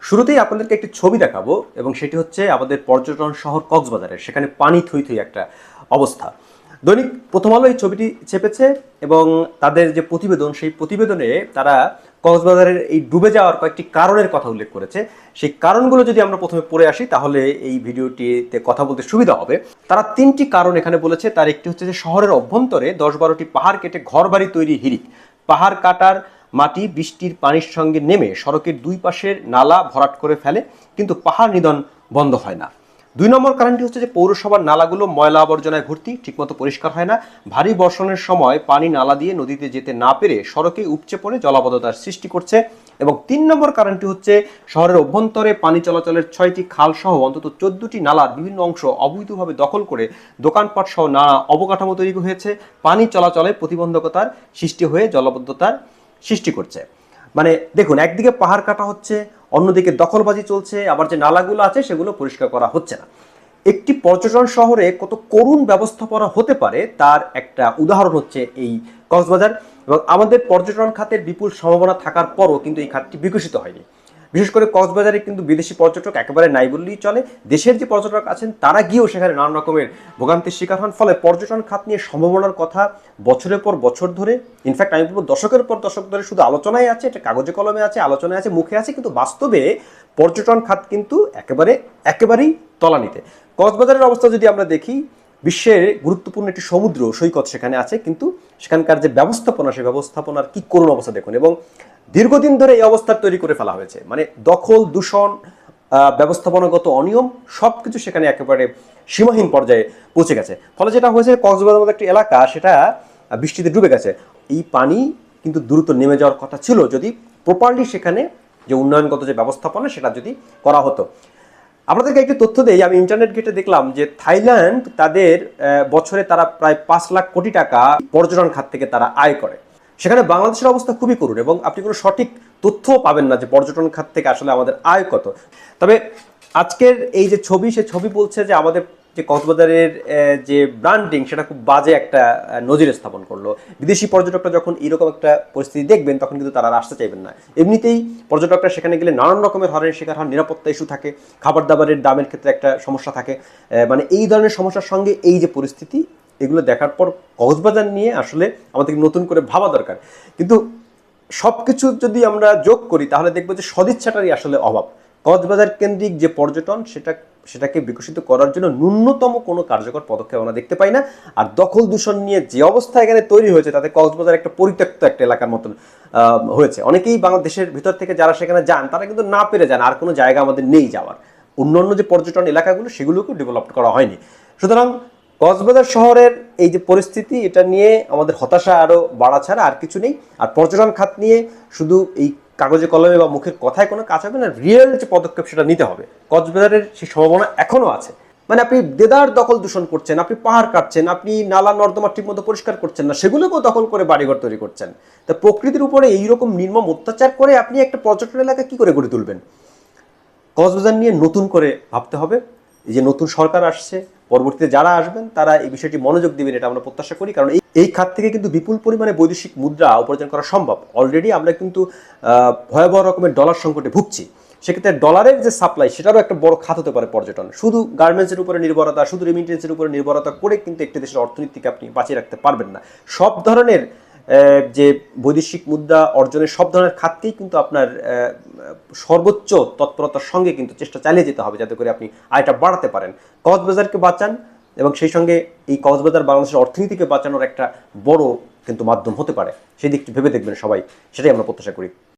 শুরুতেই আপনাদেরকে একটি ছবি দেখাবো এবং সেটি হচ্ছে আমাদের পর্যটন শহর কক্সবাজারের। সেখানে পানি থই থই একটা অবস্থা। দৈনিক প্রথম আলো এই ছবিটি চেপেছে এবং তাদের যে প্রতিবেদন, সেই প্রতিবেদনে তারা কক্সবাজারের এই ডুবে যাওয়ার কয়েকটি কারণের কথা উল্লেখ করেছে। সেই কারণগুলো যদি আমরা প্রথমে পড়ে আসি তাহলে এই ভিডিওটিতে কথা বলতে সুবিধা হবে। তারা ৩টি কারণ এখানে বলেছে। তার একটি হচ্ছে যে শহরের অভ্যন্তরে ১০-১২টি পাহাড় কেটে ঘরবাড়ি তৈরি হিড়িক, পাহাড় কাটার মাটি বৃষ্টির পানির সঙ্গে নেমে সড়কের দুই পাশের নালা ভরাট করে ফেলে, কিন্তু পাহাড় নিধন বন্ধ হয় না। ২ নম্বর কারণটি হচ্ছে যে পৌরসভার নালাগুলো ময়লা আবর্জনায় ভর্তি, ঠিকমতো পরিষ্কার হয় না। ভারী বর্ষণের সময় পানি নালা দিয়ে নদীতে যেতে না পেরে সড়কে উপচে পড়ে জলাবদ্ধতার সৃষ্টি করছে। এবং ৩ নম্বর কারণটি হচ্ছে শহরের অভ্যন্তরে পানি চলাচলের ৬টি খাল সহ অন্তত ১৪টি নালার বিভিন্ন অংশ অবৈধভাবে দখল করে দোকানপাট সহ নানা অবকাঠামো তৈরি হয়েছে। পানি চলাচলে প্রতিবন্ধকতার সৃষ্টি হয়ে জলাবদ্ধতার সৃষ্টি করছে। মানে দেখুন, একদিকে পাহাড় কাটা হচ্ছে, অন্যদিকে দখলবাজি চলছে, আবার যে নালাগুলো আছে সেগুলো পরিষ্কার করা হচ্ছে না। একটি পর্যটন শহরে কত করুণ ব্যবস্থাপনা হতে পারে তার একটা উদাহরণ হচ্ছে এই কক্সবাজার। এবং আমাদের পর্যটন খাতের বিপুল সম্ভাবনা থাকার পরও কিন্তু এই খাতটি বিকশিত হয়নি। বিশেষ করে কক্সবাজারে কিন্তু বিদেশি পর্যটক একেবারে নাই বললেই চলে। দেশের যে পর্যটক আছেন তারা গিয়েও সেখানে নানান রকমের ভোগান্তির শিকার হন। ফলে পর্যটন খাত নিয়ে সম্ভাবনার কথা বছরের পর বছর ধরে, ইনফ্যাক্ট আমি বলবো দশকের পর দশক ধরে শুধু আলোচনায় আছে, এটা কাগজে কলমে আছে, আলোচনায় আছে, মুখে আছে, কিন্তু বাস্তবে পর্যটন খাত কিন্তু একেবারেই তলানিতে। কক্সবাজারের অবস্থা যদি আমরা দেখি, বিশ্বের গুরুত্বপূর্ণ একটি সমুদ্র সৈকত সেখানে আছে, কিন্তু সেখানকার যে ব্যবস্থাপনা, সেই ব্যবস্থাপনার কি করুণ অবস্থা দেখুন। এবং দীর্ঘদিন ধরে এই অবস্থা তৈরি করে ফেলা হয়েছে। মানে দখল, দূষণ, ব্যবস্থাপনাগত অনিয়ম সবকিছু সেখানে একেবারে সীমাহীন পর্যায়ে পৌঁছে গেছে। ফলে যেটা হয়েছে, কক্সবাজারের মতো একটি এলাকা সেটা বৃষ্টিতে ডুবে গেছে। এই পানি কিন্তু দ্রুত নেমে যাওয়ার কথা ছিল যদি প্রপারলি সেখানে যে উন্নয়নগত যে ব্যবস্থাপনা সেটা যদি করা হতো। আপনাদেরকে একটি তথ্য দেই, আমি ইন্টারনেট ঘেটে দেখলাম যে থাইল্যান্ড তাদের বছরে তারা প্রায় ৫ লাখ কোটি টাকা পর্যটন খাত থেকে তারা আয় করে। সেখানে বাংলাদেশের অবস্থা খুবই করুণ এবং আপনি কোনো সঠিক তথ্যও পাবেন না যে পর্যটন খাত থেকে আসলে আমাদের আয় কত। তবে আজকের এই যে ছবি, সে ছবি বলছে যে আমাদের যে কক্সবাজারের যে ব্র্যান্ডিং সেটা খুব বাজে একটা নজির স্থাপন করলো। বিদেশি পর্যটকরা যখন এরকম একটা পরিস্থিতি দেখবেন তখন কিন্তু তারা আসতে চাইবেন না। এমনিতেই পর্যটকরা সেখানে গেলে নানান রকমের হয়রানির শিকার হন, নিরাপত্তা ইস্যু থাকে, খাবার দাবারের দামের ক্ষেত্রে একটা সমস্যা থাকে। মানে এই ধরনের সমস্যার সঙ্গে এই যে পরিস্থিতি, এগুলো দেখার পর কক্সবাজার নিয়ে আসলে আমাদেরকে নতুন করে ভাবা দরকার। কিন্তু সব কিছু যদি আমরা যোগ করি তাহলে দেখবো যে সদিচ্ছাটারই আসলে অভাব। কক্সবাজার কেন্দ্রিক যে পর্যটন সেটাকে বিকশিত করার জন্য ন্যূনতম কোনো কার্যকর পদক্ষেপ আমরা দেখতে পাই না। আর দখল দূষণ নিয়ে যে অবস্থা এখানে তৈরি হয়েছে তাতে কক্সবাজার একটা পরিত্যক্ত একটা এলাকার মতন হয়েছে। অনেকেই বাংলাদেশের ভিতর থেকে যারা সেখানে যান তারা কিন্তু না পেরে যান, আর কোনো জায়গা আমাদের নেই যাওয়ার। অন্যান্য যে পর্যটন এলাকাগুলো সেগুলোকেও ডেভেলপ করা হয়নি। সুতরাং কক্সবাজার শহরের এই যে পরিস্থিতি, এটা নিয়ে আমাদের হতাশা আরও বাড়া ছাড়া আর কিছু নেই। আর পর্যটন খাত নিয়ে শুধু এই কাগজে কলমে বা মুখের কথায় কোনো কাজ হবে না, রিয়েল যে পদক্ষেপ সেটা নিতে হবে। কক্সবাজারের সেই সম্ভাবনা এখনও আছে। মানে আপনি দেদার দখল দূষণ করছেন, আপনি পাহাড় কাটছেন, আপনি নালা নর্দমা ঠিক মতো পরিষ্কার করছেন না, সেগুলোকেও দখল করে বাড়িঘর তৈরি করছেন। তা প্রকৃতির উপরে এইরকম নির্মম অত্যাচার করে আপনি একটা পর্যটন এলাকা কি করে গড়ে তুলবেন? কক্সবাজার নিয়ে নতুন করে ভাবতে হবে। এই যে নতুন সরকার আসছে, পরবর্তীতে যারা আসবেন তারা এই বিষয়টি মনোযোগ দিবেন, এটা আমরা প্রত্যাশা করি। কারণ এই খাত থেকে কিন্তু বিপুল পরিমাণে বৈদেশিক মুদ্রা উপার্জন করা সম্ভব। অলরেডি আমরা কিন্তু ভয়াবহ রকমের ডলার সংকটে ভুগছি। সেক্ষেত্রে ডলারের যে সাপ্লাই সেটারও একটা বড় খাত হতে পারে পর্যটন। শুধু গার্মেন্টসের উপরে নির্ভরতা, শুধু রেমিটেন্সের উপরে নির্ভরতা করে কিন্তু একটি দেশের অর্থনীতিকে আপনি বাঁচিয়ে রাখতে পারবেন না। সব ধরনের যে বৈদেশিক মুদ্রা অর্জনের সব ধরনের খাতকেই কিন্তু আপনার সর্বোচ্চ তৎপরতার সঙ্গে কিন্তু চেষ্টা চালিয়ে যেতে হবে যাতে করে আপনি আয়টা বাড়াতে পারেন। কক্সবাজারকে বাঁচান এবং সেই সঙ্গে এই কক্সবাজার বাংলাদেশের অর্থনীতিকে বাঁচানোর একটা বড় কিন্তু মাধ্যম হতে পারে। সেই দিকটি ভেবে দেখবেন সবাই, সেটাই আমরা প্রত্যাশা করি।